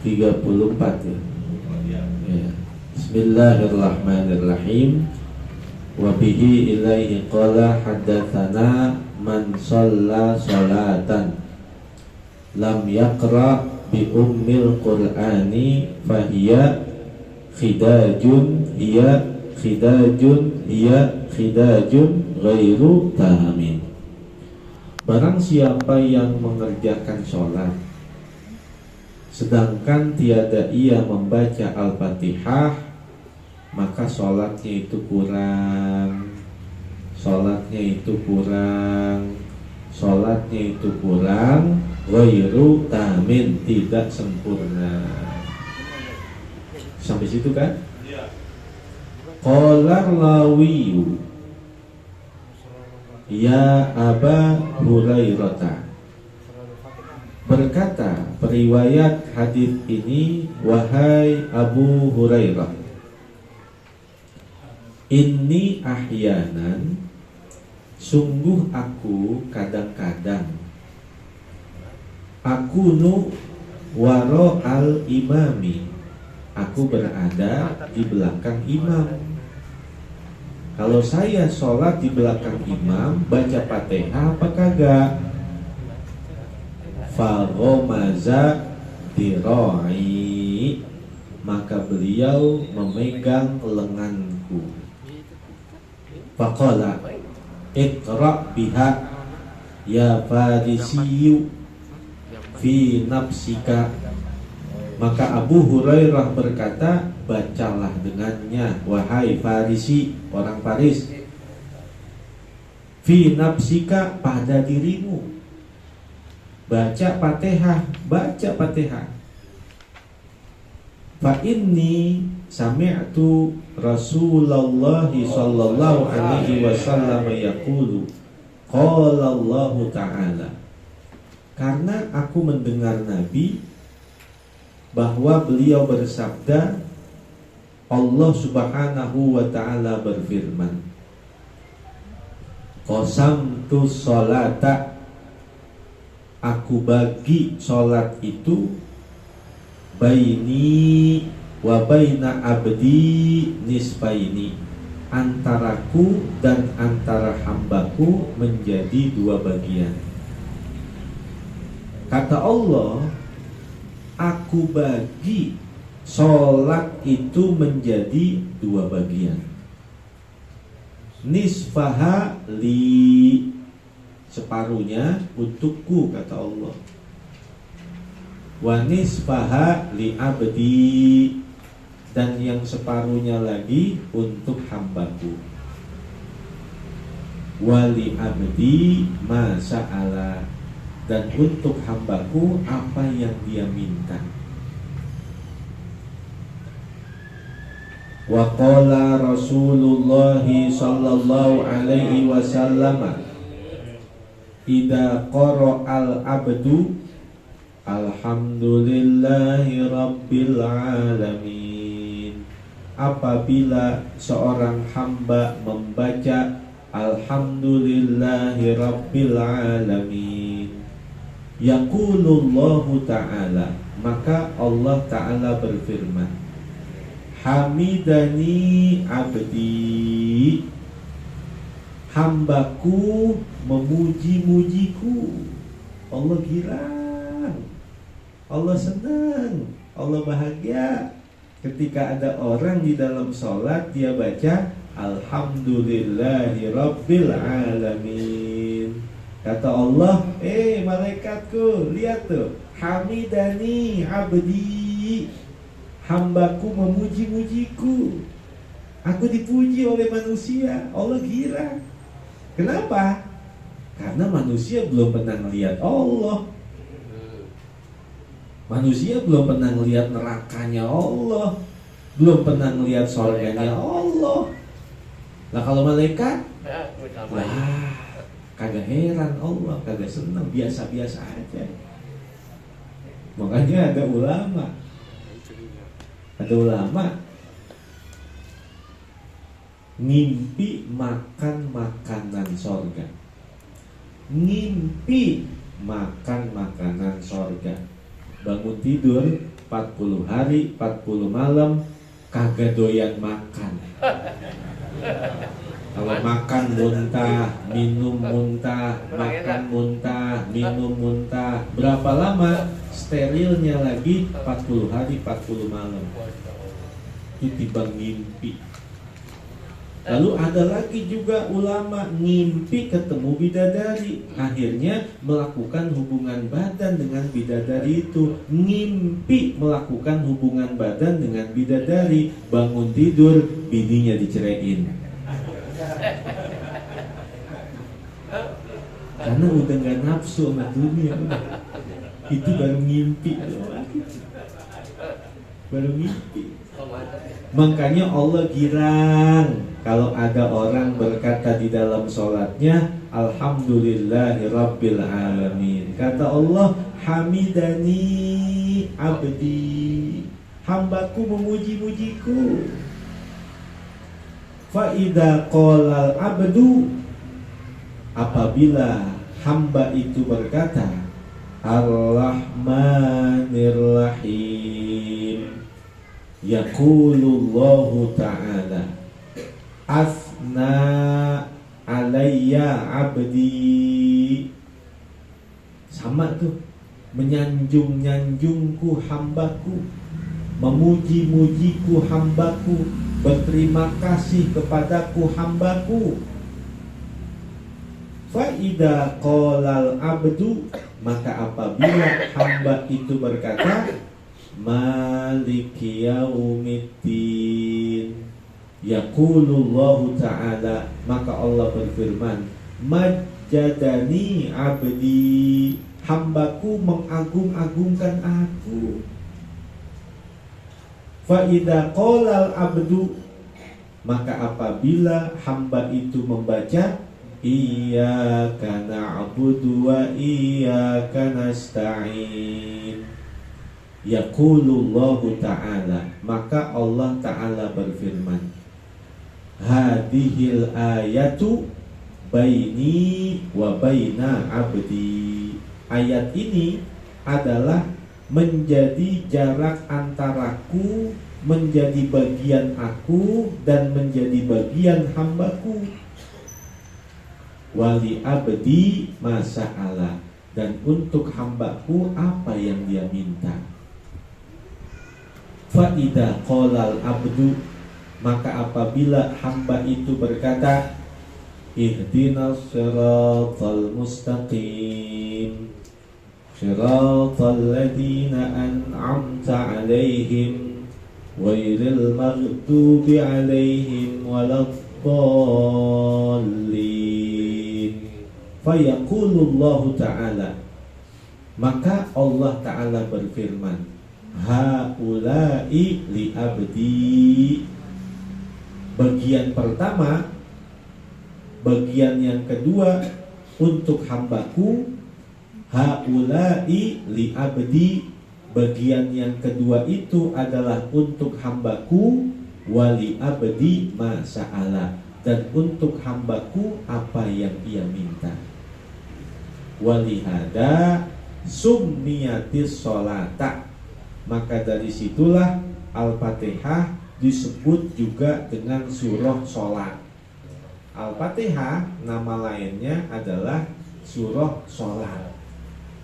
34 ya. Ya. Bismillahirrahmanirrahim. Wa bihi ilaihi qala haddatsana man shalla sholatan lam yaqra bi ummil qur'ani fahiya khidajun khidajun ghairu tamin. Barang siapa yang mengerjakan sholat sedangkan tiada ia membaca Al-Fatihah, maka sholatnya itu kurang, ghairu tamin, tidak sempurna. Sampai situ kan? Qala rawiyu ya Aba Hurairah, berkata periwayat hadis ini, wahai Abu Hurairah, inni ahyanan, sungguh aku kadang-kadang, aku nu waro al imami, aku berada di belakang imam. Kalau saya sholat di belakang imam, baca Fatihah apa kagak? Fagomaza diroi, maka beliau memegang lenganku. Faqala iqra biha ya farisiyu fi nafsika, maka Abu Hurairah berkata, bacalah dengannya wahai Farisi, orang Faris, fi nafsika, pada dirimu, baca Fatihah, fa inni sami'tu Rasulullah sallallahu alaihi wasallam yaqulu qala Allah ta'ala, karena aku mendengar Nabi bahwa beliau bersabda, Allah subhanahu wa ta'ala berfirman, qasamtu sholata, aku bagi sholat itu, baini wa baina abdi nisfaini, antaraku dan antara hambaku menjadi dua bagian. Kata Allah, aku bagi sholat itu menjadi dua bagian. Nisfaha li, separuhnya untukku, kata Allah. Wa nisfaha li abdi, dan yang separuhnya lagi untuk hambaku. Wa li abdi ma sa'ala, dan untuk hambaku apa yang dia minta. Wa qala Rasulullah sallallahu alaihi wasallam, idza qara'al abdu alhamdulillahi rabbil alamin, apabila seorang hamba membaca alhamdulillahi rabbil alamin, yaqulullahu ta'ala, maka Allah ta'ala berfirman, hamidani abdi, hambaku memuji-mujiku. Allah girang, Allah senang, Allah bahagia ketika ada orang di dalam sholat dia baca alhamdulillahi rabbil alamin. Kata Allah, malaikatku, lihat tuh, hamidani abdi, hambaku memuji-mujiku. Aku dipuji oleh manusia, Allah girang. Kenapa? Karena manusia belum pernah melihat Allah. Manusia belum pernah melihat nerakanya Allah, belum pernah melihat surganya Allah. Nah kalau malaikat, wah, kagak heran Allah, kagak senang, biasa-biasa aja. Makanya ada ulama ngimpi makan makanan surga, ngimpi makan makanan surga. Bangun tidur 40 hari 40 malam kagak doyan makan. Kalau makan muntah, minum muntah, makan muntah, minum muntah. Berapa lama? Sterilnya lagi 40 hari 40 malam. Itu timbang ngimpi. Lalu ada lagi juga ulama ngimpi ketemu bidadari, akhirnya melakukan hubungan badan dengan bidadari itu. Ngimpi melakukan hubungan badan dengan bidadari, bangun tidur bininya diceraiin. Karena udah gak nafsu sama dunia. Itu baru ngimpi. Baru ngimpi. Makanya Allah girang kalau ada orang berkata di dalam sholatnya Alhamdulillahirabbil alamin. Kata Allah, hamidani abdi, hambaku memuji-mujiku. Fa idza qala abdu, apabila hamba itu berkata Ar-Rahmanir Rahim, yaqulullahu ta'ala asna alayya abdi. Sama tuh, menyanjung-nyanjungku hambaku, memuji-mujiku hambaku, berterima kasih kepadaku hambaku. Fa idza qalal abdu, maka apabila hamba itu berkata Maliki yaumiddin, yaqulullahu ta'ala, maka Allah berfirman Majjadani abdi, hambaku mengagung-agungkan aku. Fa idza qalal abdu, maka apabila hamba itu membaca Iyyaka na'budu wa iyyaka nasta'in, yaqulullahu ta'ala, maka Allah ta'ala berfirman Hadihil ayatu baini wa baina abdi. Ayat ini adalah menjadi jarak antaraku, menjadi bagian aku, dan menjadi bagian hambaku. Wali abdi masa'ala, dan untuk hambaku apa yang dia minta. Fa'idha qolal abdu, maka apabila hamba itu berkata Ihdinas siratal mustaqim, siratal ladina an'amta alaihim, ghairil maghdubi alaihim waladdallin. Fayaqulullahu ta'ala, maka Allah ta'ala berfirman Haulai li abdi. Bagian pertama, bagian yang kedua untuk hambaku. Haulai li abdi, bagian yang kedua itu adalah untuk hambaku. Wali abdi masa'ala, dan untuk hambaku apa yang ia minta. Walihada summiyatis sholata, maka dari situlah Al-Fatihah disebut juga dengan surah sholat. Al-Fatihah nama lainnya adalah surah sholat.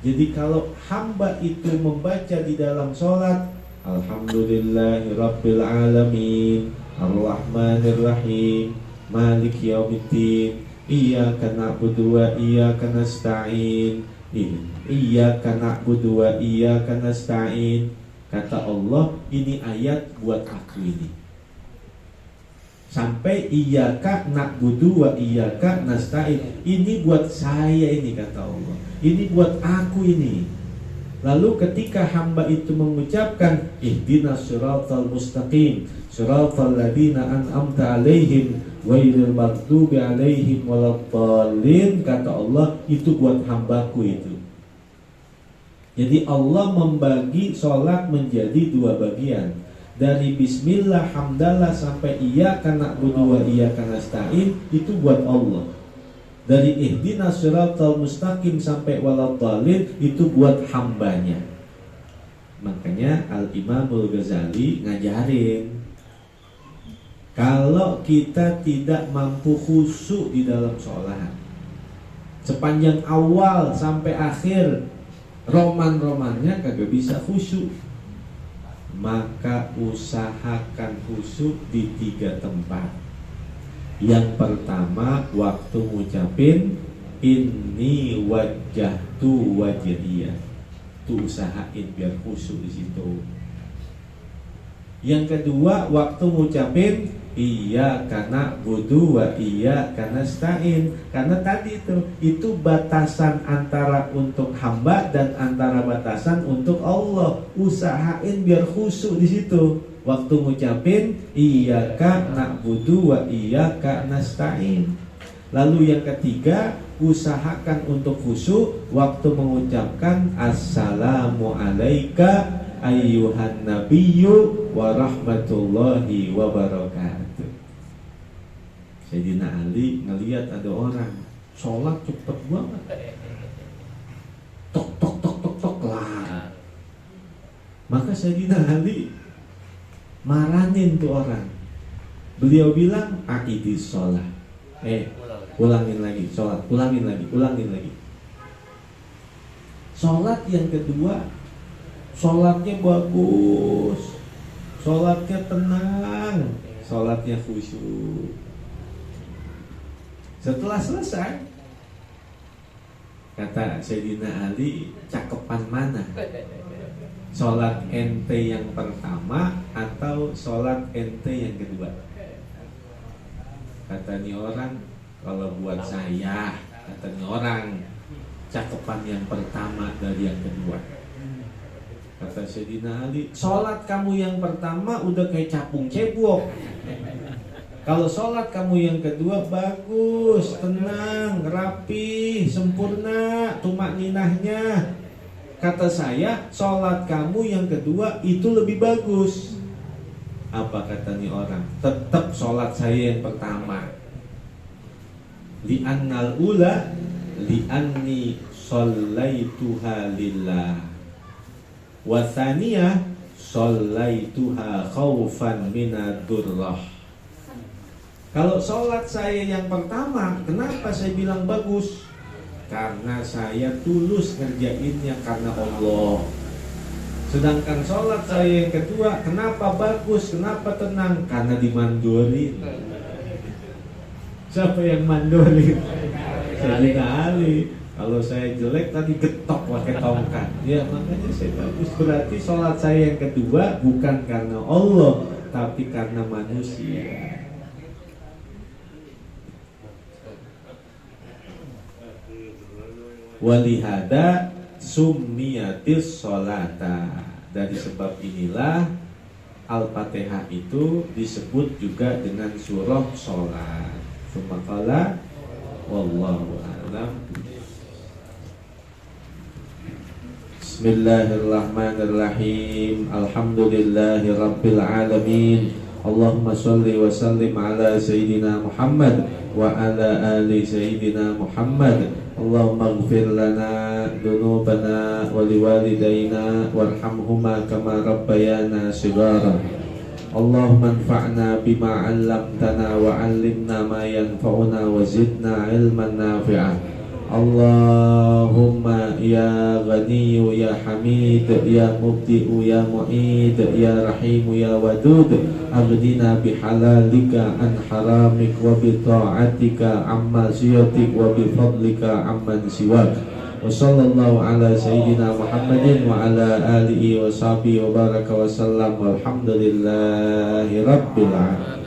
Jadi kalau hamba itu membaca di dalam sholat Alhamdulillahirabbil alamin, Ar-Rahmanir Rahim, Maliki yaumiddin, Iyyaka na'budu wa iyyaka nasta'in, Iyyaka na'budu wa iyyaka nasta'in. Kata Allah, ini ayat buat aku ini. Sampai iyyaka na'budu wa iyyaka nasta'in, ini buat saya ini, kata Allah. Ini buat aku ini. Lalu ketika hamba itu mengucapkan ihdinas siratal mustaqim, siratal ladzina an'amta alaihim ghairil maghdubi alaihim waladdallin, kata Allah, itu buat hambaku itu. Jadi Allah membagi sholat menjadi dua bagian. Dari bismillah hamdalah sampai iyyaka na'budu wa iyyaka nasta'in, itu buat Allah. Dari ihdinas siratal mustaqim sampai waladdallin, itu buat hambanya. Makanya makanya Al-Imamul Ghazali ngajarin, kalau kita tidak mampu khusyuk di dalam sholat, sepanjang awal sampai akhir roman-romannya kagak bisa khusyuk, maka usahakan khusyuk di 3 tempat. Yang pertama, waktu ngucapin inni wajjahtu wajhiyah, tuh usahain biar khusyuk di situ. Yang kedua, waktu ngucapin iyyaka na'budu wa iyyaka nasta'in, karena tadi itu batasan antara untuk hamba dan antara batasan untuk Allah. Usahain biar khusyuk di situ. Waktu ngucapin iyyaka na'budu wa iyyaka nasta'in. Lalu yang ketiga, usahakan untuk khusyuk waktu mengucapkan assalamu alayka ayyuhan nabiyyu wa rahmatullahi wa barakatuh. Sayyidina Ali ngelihat ada orang sholat cepet banget, tok tok tok tok tok lah. Maka Sayyidina Ali marahin tuh orang. Beliau bilang aqidis sholat, ulangin lagi sholat, ulangin lagi. Sholat yang kedua, sholatnya bagus, sholatnya tenang, sholatnya khusyuk. Setelah selesai, kata Sayyidina Ali, cakepan mana? Sholat ente yang pertama atau sholat ente yang kedua? Kata nih orang, kalau buat saya, kata nih orang, cakepan yang pertama dari yang kedua. Kata Sayyidina Ali, sholat kamu yang pertama udah kayak capung cebok. Kalau sholat kamu yang kedua bagus, tenang, rapi, sempurna, tumakninahnya. Kata saya, sholat kamu yang kedua itu lebih bagus. Apa kata nih orang? Tetap sholat saya yang pertama. Li'annal ula li'anni shallaituha lillah wa thaniyah shallaituha khaufan minadurrah. Kalau sholat saya yang pertama, kenapa saya bilang bagus? Karena saya tulus ngerjainnya karena Allah. Sedangkan sholat saya yang kedua, kenapa bagus, kenapa tenang? Karena dimandorin. Siapa yang mandorin? Sayyidina Ali. Kalau saya jelek tadi getok pakai tongkat. Ya makanya saya bagus. Berarti sholat saya yang kedua bukan karena Allah, tapi karena manusia. Walihada summiyatis sholata. Dari sebab inilah Al-Fatihah itu disebut juga dengan surah sholat. Sumaqala wallahu a'lam. Bismillahirrahmanirrahim. Alhamdulillahi rabbil alamin. Allahumma sholli wa sallim ala Sayyidina Muhammad wa ala ali Sayyidina Muhammad. Allahumma ighfir lana dhunubana wa liwalidayna warhamhuma kama rabbayana shighara. Allahumma anfa'na bima 'allamtana wa 'allimna ma yanfa'una wa zidna 'ilman nafi'an. Allahumma ya Ghaniyu ya Hamid ya Mubdi'u ya Mu'id ya Rahimu ya Wadud, aghdina bihalalika an haramik wa bita'atika amma siyatik wa bifadlika amman siwak. Wa sallallahu ala Sayyidina Muhammadin wa ala alihi wa sahbihi wa baraka wa sallam. Walhamdulillahi rabbil alamin.